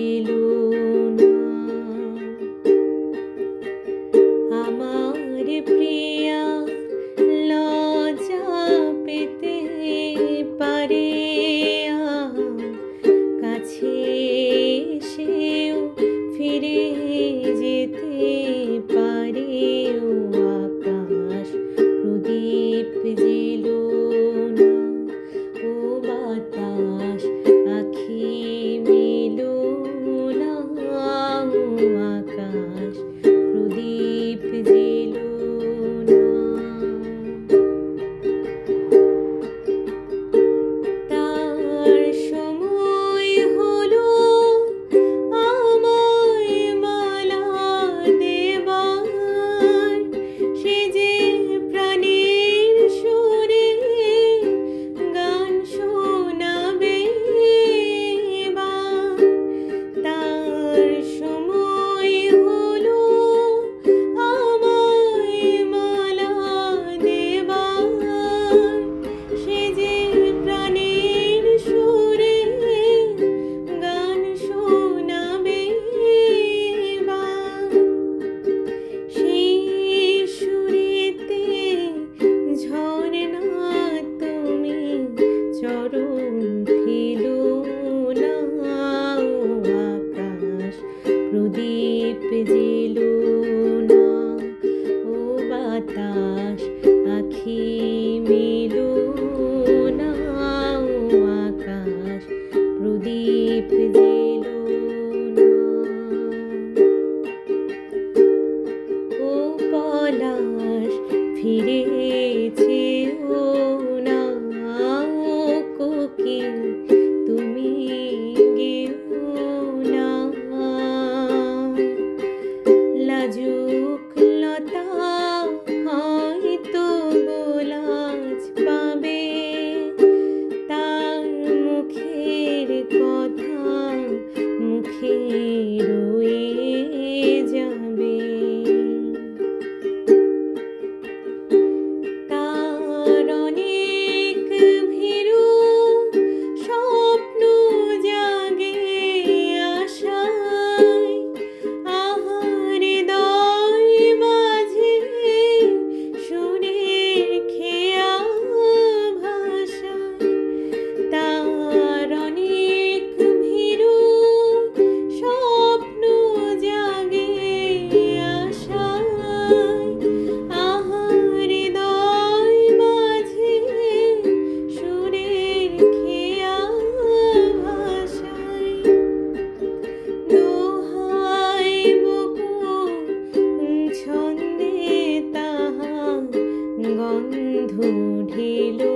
এলো না। আমার প্রিয়া লজ্জা পেতে পারে, কাছে এসেও ফিরে যেতে পারে। ও আকাশ প্রদীপ জেলো না, ও বাতাস আখি মেলো না। ও আকাশ প্রদীপ জেলো না। তার সময় হলো আমায় মালা দেবার, সে যে প্রাণের সুরে গান শোনাবে এবার। তার সময় হলো আমায় মালা দেবার, সে যে প্রাণের সুরে গান শোনাবে এবার। সেই সুরেতে ঝরনা তুমি চরণ ফেলো না। ও আকাশ প্রদীপ জেলো না, ও বাতাস আখি মেলো না। ও আকাশ প্রদীপ জেলো না। ও পলাশ ফিরেছে ও না, ও কোকিল তুমি গেও না। লাজুক লতা হয়তো গোলাজ পাবে, তার মুখের কথা মুখে রয়ে যাবে। তার অনেক ভীরু স্বপ্ন জাগে আশায়, আহার হৃদয় মাঝে সুরের খেয়া ভাষায়। তার অনেক ভীরু স্বপ্ন জাগে আশায়, আহার হৃদয় মাঝে সুরের খেয়া ভাষায়। দোহাই বকুল ছন্দে তাহার গন্ধ ঢেলো